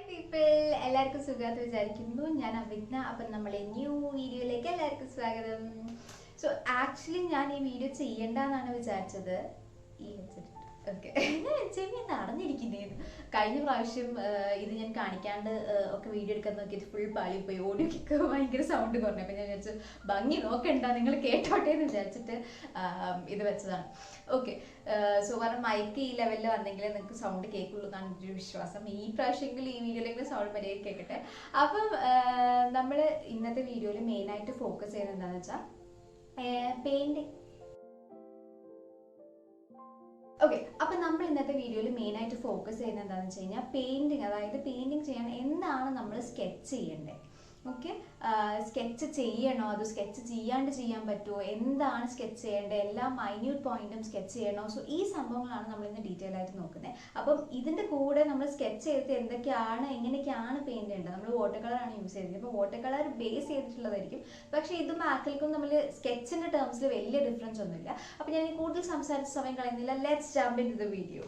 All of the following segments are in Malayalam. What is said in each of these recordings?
people, എല്ലാവർക്കും സുഖമായിട്ട് വിചാരിക്കുന്നു. ഞാൻ Avigna. അപ്പം നമ്മളെ ന്യൂ വീഡിയോയിലേക്ക് എല്ലാവർക്കും സ്വാഗതം. സോ ആക്ച്വലി ഞാൻ ഈ വീഡിയോ ചെയ്യണ്ടെന്നാണ് വിചാരിച്ചത്. ഓക്കെ, ഞാൻ ചെവി നടന്നിരിക്കുന്നേന്ന്. കഴിഞ്ഞ പ്രാവശ്യം ഇത് ഞാൻ കാണിക്കാണ്ട് ഒക്കെ വീഡിയോ എടുക്കാൻ നോക്കിയിട്ട് ഫുൾ പാളിപ്പോയി. ഓഡിയോക്ക് ഭയങ്കര സൗണ്ട് കുറഞ്ഞു. അപ്പം ഞാൻ വിചാരിച്ചു ഭംഗി നോക്കണ്ട, നിങ്ങൾ കേട്ടോട്ടെ എന്ന് വിചാരിച്ചിട്ട് ഇത് വെച്ചതാണ്. ഓക്കെ, സോ കാരണം മൈക്ക് ഈ ലെവലിൽ വന്നെങ്കിലേ നിങ്ങൾക്ക് സൗണ്ട് കേൾക്കുള്ളൂ എന്നാണ് എൻ്റെ ഒരു വിശ്വാസം. ഈ പ്രാവശ്യമെങ്കിലും ഈ വീഡിയോയിലെങ്കിലും സൗണ്ട് മര്യാദ കേൾക്കട്ടെ. അപ്പം നമ്മൾ ഇന്നത്തെ വീഡിയോയിൽ മെയിനായിട്ട് ഫോക്കസ് ചെയ്യുന്നത് എന്താണെന്ന് വെച്ചാൽ പെയിൻറ്റിങ്. ഓക്കെ, അപ്പം നമ്മൾ ഇന്നത്തെ വീഡിയോയിൽ മെയിനായിട്ട് ഫോക്കസ് ചെയ്യുന്നത് എന്താണെന്ന് വെച്ച് കഴിഞ്ഞാൽ പെയിൻറ്റിങ്. അതായത് പെയിൻറ്റിങ് ചെയ്യാൻ എന്താണ് നമ്മൾ സ്കെച്ച് ചെയ്യേണ്ടത്. ഓക്കെ, സ്കെച്ച് ചെയ്യണോ, അത് സ്കെച്ച് ചെയ്യാണ്ട് ചെയ്യാൻ പറ്റുമോ, എന്താണ് സ്കെച്ച് ചെയ്യേണ്ടത്, എല്ലാ മൈന്യൂട്ട് പോയിന്റും സ്കെച്ച് ചെയ്യണോ. സോ ഈ സംഭവങ്ങളാണ് നമ്മൾ ഇന്ന് ഡീറ്റെയിൽ ആയിട്ട് നോക്കുന്നത്. അപ്പം ഇതിൻ്റെ കൂടെ നമ്മൾ സ്കെച്ച് ചെയ്തിട്ട് എന്തൊക്കെയാണ് എങ്ങനെയൊക്കെയാണ് പെയിൻറ് ചെയ്യേണ്ടത്. നമ്മൾ വാട്ടർ കളറാണ് യൂസ് ചെയ്തത്. ഇപ്പോൾ വാട്ടർ കളർ ബേസ് ചെയ്തിട്ടുള്ളതായിരിക്കും. പക്ഷേ ഇതും ആക്രിലിക്കും നമ്മൾ സ്കെച്ചിൻ്റെ ടേംസിൽ വലിയ ഡിഫറൻസ് ഒന്നുമില്ല. അപ്പം ഞാൻ കൂടുതൽ സംസാരിച്ച സമയം കളയുന്നില്ല. Let's jump into the video.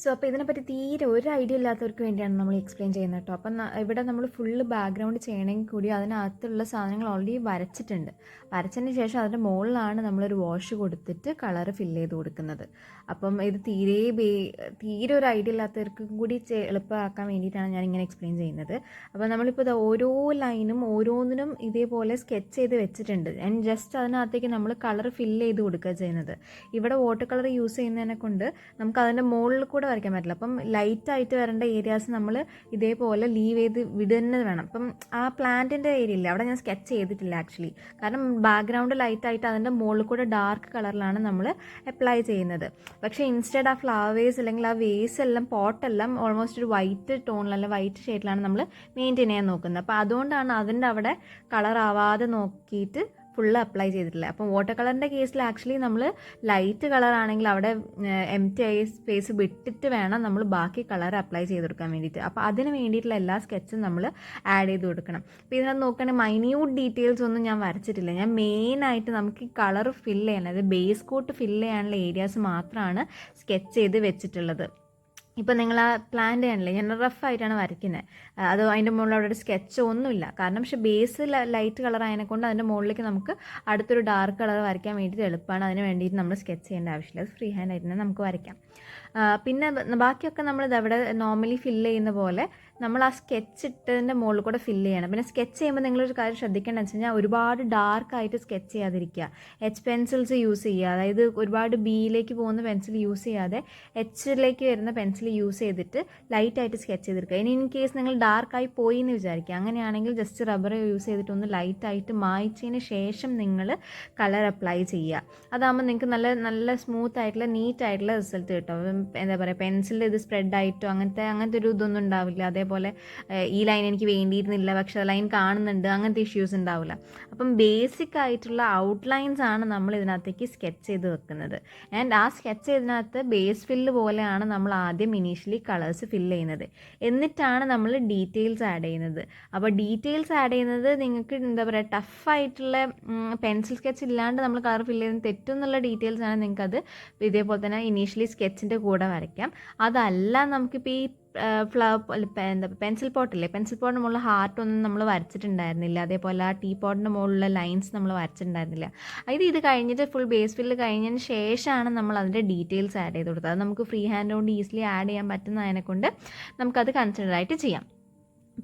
So അപ്പോൾ ഇതിനെപ്പറ്റി തീരെ ഒരു ഐഡിയ ഇല്ലാത്തവർക്ക് വേണ്ടിയാണ് നമ്മൾ എക്സ്പ്ലെയിൻ ചെയ്യുന്നത് കേട്ടോ. അപ്പം ഇവിടെ നമ്മൾ ഫുള്ള് ബാക്ക്ഗ്രൗണ്ട് ചെയ്യണമെങ്കിൽ കൂടി അതിനകത്തുള്ള സാധനങ്ങൾ ഓൾറെഡി വരച്ചിട്ടുണ്ട്. വരച്ചതിന് ശേഷം അതിൻ്റെ മുകളിലാണ് നമ്മളൊരു വാഷ് കൊടുത്തിട്ട് കളർ ഫില്ല് ചെയ്ത് കൊടുക്കുന്നത്. അപ്പം ഇത് തീരെ ഒരു ഐഡിയ ഇല്ലാത്തവർക്കും കൂടി എളുപ്പമാക്കാൻ വേണ്ടിയിട്ടാണ് ഞാൻ ഇങ്ങനെ എക്സ്പ്ലെയിൻ ചെയ്യുന്നത്. അപ്പോൾ നമ്മളിപ്പോൾ ഇത് ഓരോ ലൈനും ഓരോന്നിനും ഇതേപോലെ സ്കെച്ച് ചെയ്ത് വെച്ചിട്ടുണ്ട്. ആൻഡ് ജസ്റ്റ് അതിനകത്തേക്ക് നമ്മൾ കളർ ഫില്ല് ചെയ്ത് കൊടുക്കുക ചെയ്യുന്നത്. ഇവിടെ വാട്ടർ കളർ യൂസ് ചെയ്യുന്നതിനെ കൊണ്ട് നമുക്ക് അതിൻ്റെ മുകളിൽ കൂടെ വരയ്ക്കാൻ പറ്റില്ല. അപ്പം ലൈറ്റായിട്ട് വരേണ്ട ഏരിയാസ് നമ്മൾ ഇതേപോലെ ലീവ് ചെയ്ത് വിടുന്നത് വേണം. അപ്പം ആ പ്ലാന്റിൻ്റെ ഏരിയ ഇല്ല, അവിടെ ഞാൻ സ്കെച്ച് ചെയ്തിട്ടില്ല ആക്ച്വലി. കാരണം ബാക്ക്ഗ്രൗണ്ട് ലൈറ്റായിട്ട് അതിൻ്റെ മുകളിൽ കൂടെ ഡാർക്ക് കളറിലാണ് നമ്മൾ അപ്ലൈ ചെയ്യുന്നത്. പക്ഷേ ഇൻസ്റ്റെഡ് ആ ഫ്ലവേഴ്സ് അല്ലെങ്കിൽ ആ വേസ് എല്ലാം പോട്ടെല്ലാം ഓൾമോസ്റ്റ് ഒരു വൈറ്റ് ടോണിലല്ല വൈറ്റ് ഷെയ്ഡിലാണ് നമ്മൾ മെയിൻറ്റെയിൻ ചെയ്യാൻ നോക്കുന്നത്. അപ്പോൾ അതുകൊണ്ടാണ് അതിൻ്റെ അവിടെ കളർ ആവാതെ നോക്കിയിട്ട് ഫുള്ള് അപ്ലൈ ചെയ്തിട്ടില്ല. അപ്പം വാട്ടർ കളറിൻ്റെ കേസിൽ ആക്ച്വലി നമ്മൾ ലൈറ്റ് കളർ ആണെങ്കിൽ അവിടെ എംപ്റ്റി ആയ സ്പേസ് വിട്ടിട്ട് വേണം നമ്മൾ ബാക്കി കളർ അപ്ലൈ ചെയ്ത് കൊടുക്കാൻ വേണ്ടിയിട്ട്. അപ്പോൾ അതിന് വേണ്ടിയിട്ടുള്ള എല്ലാ സ്കെച്ചും നമ്മൾ ആഡ് ചെയ്ത് കൊടുക്കണം. അപ്പോൾ ഇതിനകത്ത് നോക്കുകയാണെങ്കിൽ മൈന്യൂട്ട് ഡീറ്റെയിൽസ് ഒന്നും ഞാൻ വരച്ചിട്ടില്ല. ഞാൻ മെയിനായിട്ട് നമുക്ക് ഈ കളർ ഫില്ല് ചെയ്യാൻ, അതായത് ബേസ് കോട്ട് ഫില്ല് ചെയ്യാനുള്ള ഏരിയാസ് മാത്രമാണ് സ്കെച്ച് ചെയ്ത് വെച്ചിട്ടുള്ളത്. ഇപ്പം നിങ്ങൾ ആ പ്ലാന്റ് ചെയ്യാനില്ലേ, ഞാൻ റഫായിട്ടാണ് വരയ്ക്കുന്നത്. അത് അതിൻ്റെ മുകളിൽ അവിടെ ഒരു സ്കെച്ചോ ഒന്നുമില്ല. കാരണം പക്ഷേ ബേസ് ലൈറ്റ് കളർ ആയതിനെക്കൊണ്ട് അതിൻ്റെ മുകളിലേക്ക് നമുക്ക് അടുത്തൊരു ഡാർക്ക് കളർ വരയ്ക്കാൻ വേണ്ടിയിട്ട് എളുപ്പമാണ്. അതിന് വേണ്ടിയിട്ട് നമ്മൾ സ്കെച്ച് ചെയ്യേണ്ട ആവശ്യമില്ല. അത് ഫ്രീ ഹാൻഡ് ആയിട്ട് തന്നെ നമുക്ക് വരയ്ക്കാം. പിന്നെ ബാക്കിയൊക്കെ നമ്മളിത് അവിടെ നോർമലി ഫില്ല് ചെയ്യുന്ന പോലെ നമ്മൾ ആ സ്കെച്ച് ഇട്ടതിൻ്റെ മുകളിൽ കൂടെ ഫില്ല് ചെയ്യണം. പിന്നെ സ്കെച്ച് ചെയ്യുമ്പോൾ നിങ്ങളൊരു കാര്യം ശ്രദ്ധിക്കേണ്ടതെന്ന് വെച്ച് കഴിഞ്ഞാൽ ഒരുപാട് ഡാർക്കായിട്ട് സ്കെച്ച് ചെയ്യാതിരിക്കുക. എച്ച് പെൻസിൽസ് യൂസ് ചെയ്യുക. അതായത് ഒരുപാട് ബിയിലേക്ക് പോകുന്ന പെൻസിൽ യൂസ് ചെയ്യാതെ എച്ചിലേക്ക് വരുന്ന പെൻസിൽ യൂസ് ചെയ്തിട്ട് ലൈറ്റായിട്ട് സ്കെച്ച് ചെയ്തെടുക്കുക. ഇനി ഇൻ കേസ് നിങ്ങൾ ഡാർക്കായി പോയി എന്ന് വിചാരിക്കുക, അങ്ങനെയാണെങ്കിൽ ജസ്റ്റ് റബ്ബർ യൂസ് ചെയ്തിട്ട് ഒന്ന് ലൈറ്റായിട്ട് മായ്ച്ചതിന് ശേഷം നിങ്ങൾ കളർ അപ്ലൈ ചെയ്യുക. അതാകുമ്പോൾ നിങ്ങൾക്ക് നല്ല നല്ല സ്മൂത്ത് ആയിട്ടുള്ള നീറ്റായിട്ടുള്ള റിസൾട്ട് കിട്ടും. എന്താ പറയുക, പെൻസിലിൻ്റെ ഇത് സ്പ്രെഡായിട്ടോ അങ്ങനത്തെ ഒരു ഇതൊന്നും ഉണ്ടാവില്ല. അതേപോലെ ഈ ലൈൻ എനിക്ക് വേണ്ടിയിരുന്നില്ല പക്ഷെ ആ ലൈൻ കാണുന്നുണ്ട്, അങ്ങനത്തെ ഇഷ്യൂസ് ഉണ്ടാവില്ല. അപ്പം ബേസിക് ആയിട്ടുള്ള ഔട്ട്ലൈൻസ് ആണ് നമ്മൾ ഇതിനകത്തേക്ക് സ്കെച്ച് ചെയ്ത് വെക്കുന്നത്. ആൻഡ് ആ സ്കെച്ച് ചെയ്തതിനകത്ത് ബേസ് ഫില്ല് പോലെയാണ് നമ്മൾ ആദ്യം ഇനീഷ്യലി കളേഴ്സ് ഫില്ല് ചെയ്യുന്നത്. എന്നിട്ടാണ് നമ്മൾ ഡീറ്റെയിൽസ് ആഡ് ചെയ്യുന്നത്. അപ്പോൾ ഡീറ്റെയിൽസ് ആഡ് ചെയ്യുന്നത് നിങ്ങൾക്ക് എന്താ പറയുക, ടഫായിട്ടുള്ള പെൻസിൽ സ്കെച്ച് ഇല്ലാണ്ട് നമ്മൾ കളർ ഫില്ല് ചെയ്യുന്നത് തെറ്റെന്നുള്ള ഡീറ്റെയിൽസ് ആണ് നിങ്ങൾക്കത് ഇതേപോലെ തന്നെ ഇനീഷ്യലി സ്കെച്ചിൻ്റെ കൂടെ വരയ്ക്കാം. അതല്ല നമുക്കിപ്പോൾ ഈ പെൻസിൽ പോട്ടില്ലേ, പെൻസിൽ പോട്ടിന് മുകളിൽ ഹാർട്ടൊന്നും നമ്മൾ വരച്ചിട്ടുണ്ടായിരുന്നില്ല. അതേപോലെ ആ ടീ പോട്ടിൻ്റെ മുകളിലുള്ള ലൈൻസ് നമ്മൾ വരച്ചിട്ടുണ്ടായിരുന്നില്ല. ഇത് കഴിഞ്ഞിട്ട് ഫുൾ ബേസ് ഫില്ല് കഴിഞ്ഞതിന് ശേഷമാണ് നമ്മൾ അതിൻ്റെ ഡീറ്റെയിൽസ് ആഡ് ചെയ്ത് കൊടുത്തത്. അത് നമുക്ക് ഫ്രീ ഹാൻഡ് കൊണ്ട് ഈസിലി ആഡ് ചെയ്യാൻ പറ്റുന്നതിനെക്കൊണ്ട് നമുക്കത് കൺസിഡർ ആയിട്ട് ചെയ്യാം.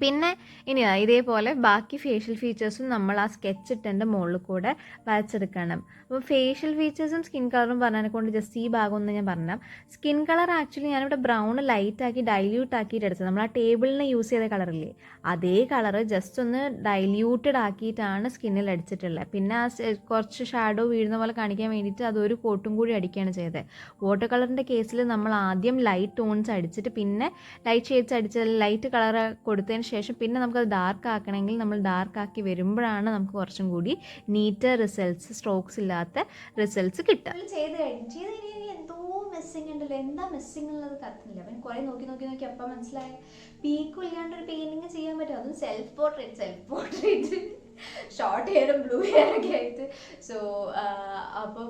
പിന്നെ ഇനി ഇതേപോലെ ബാക്കി ഫേഷ്യൽ ഫീച്ചേഴ്സും നമ്മൾ ആ സ്കെച്ച് ഇട്ടതിൻ്റെ മുകളിൽ കൂടെ വരച്ചെടുക്കണം. അപ്പോൾ ഫേഷ്യൽ ഫീച്ചേഴ്സും സ്കിൻ കളറും പറഞ്ഞതിനെ കൊണ്ട് ജസ്റ്റ് ഈ ഭാഗം ഒന്ന് ഞാൻ പറഞ്ഞാൽ, സ്കിൻ കളർ ആക്ച്വലി ഞാനിവിടെ ബ്രൗൺ ലൈറ്റാക്കി ഡൈല്യൂട്ട് ആക്കിയിട്ട് എടുത്തത്. നമ്മൾ ആ ടേബിളിന് യൂസ് ചെയ്ത കളറില്ലേ, അതേ കളറ് ജസ്റ്റ് ഒന്ന് ഡൈല്യൂട്ടഡ് ആക്കിയിട്ടാണ് സ്കിന്നിൽ അടിച്ചിട്ടുള്ളത്. പിന്നെ ആ കുറച്ച് ഷാഡോ വീഴുന്ന പോലെ കാണിക്കാൻ വേണ്ടിയിട്ട് അതൊരു കോട്ടും കൂടി അടിക്കുകയാണ് ചെയ്തത്. വാട്ടർ കളറിൻ്റെ കേസിൽ നമ്മൾ ആദ്യം ലൈറ്റ് ടോൺസ് അടിച്ചിട്ട് പിന്നെ ലൈറ്റ് ഷെയ്ഡ്സ് അടിച്ച് ലൈറ്റ് കളർ കൊടുത്തതിന് ശേഷം പിന്നെ നമുക്കത് ഡാർക്ക് ആക്കണമെങ്കിൽ നമ്മൾ ഡാർക്ക് ആക്കി വരുമ്പോഴാണ് നമുക്ക് കുറച്ചും കൂടി നീറ്റ് റിസൾട്ട്സ്, സ്ട്രോക്സ് ഇല്ലാത്ത റിസൾട്ട്സ് കിട്ടുക. ചെയ്ത് കഴിഞ്ഞ് എന്തോ മിസ്സിങ് ഉണ്ടല്ലോ, എന്താ മിസ്സിങ് ഉള്ളത് കത്തുന്നില്ല. അവൻ കുറേ നോക്കി അപ്പം മനസ്സിലായ പീക്കും ഇല്ലാണ്ട് ഒരു പെയിൻറ്റിങ് ചെയ്യാൻ പറ്റും. അതും സെൽഫ് പോർട്രേറ്റ് ഷോർട്ട് ഹെയറും ബ്ലൂ ഹെയറൊക്കെ ആയിട്ട്. സോ അപ്പം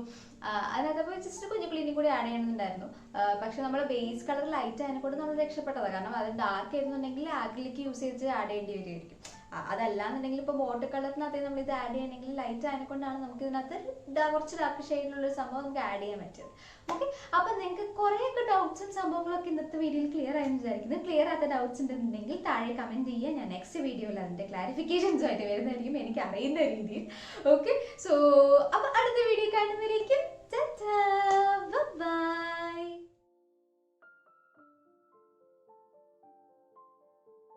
അതിനകത്തപ്പോൾ ജസ്റ്റ് കുഞ്ഞു ക്ലീനിങ് കൂടി ആഡ് ചെയ്യണമെന്നുണ്ടായിരുന്നു. പക്ഷെ നമ്മൾ ബേസ് കളർ ലൈറ്റ് അതിനെക്കൊണ്ട് നമ്മൾ രക്ഷപ്പെട്ടതാണ്. കാരണം അത് ഡാർക്ക് ആയിരുന്നുണ്ടെങ്കിൽ ആക്രിലിക് യൂസ് ചെയ്ത് ആഡ് ചെയ്യേണ്ടി വരുമായിരിക്കും. അതല്ലാന്നുണ്ടെങ്കിൽ ഇപ്പോൾ വാട്ടർ കളറിനകത്ത് നമ്മൾ ഇത് ആഡ് ചെയ്യണമെങ്കിൽ ലൈറ്റ് അതിനെക്കൊണ്ടാണ് നമുക്ക് ഇതിനകത്ത് കുറച്ച് ഡാർക്ക് ഷെയ്ഡിലുള്ള സംഭവം നമുക്ക് ആഡ് ചെയ്യാൻ പറ്റും. ഓക്കെ, അപ്പം നിങ്ങൾക്ക് കുറേയൊക്കെ ഡൗട്ട്സും സംഭവങ്ങളൊക്കെ ഇന്നത്തെ വീഡിയോയിൽ ക്ലിയർ ആയെന്ന് വിചാരിക്കുന്നു. ക്ലിയർ ആത്ത ഡൗട്ട്സ് ഉണ്ടെന്നുണ്ടെങ്കിൽ താഴെ കമൻറ്റ് ചെയ്യുക. ഞാൻ നെക്സ്റ്റ് വീഡിയോയിൽ അതിൻ്റെ ക്ലാരിഫിക്കേഷൻസുമായിട്ട് വരുന്നതായിരിക്കും, എനിക്ക് അറിയുന്ന രീതിയിൽ. ഓക്കെ, സോ അപ്പം അടുത്ത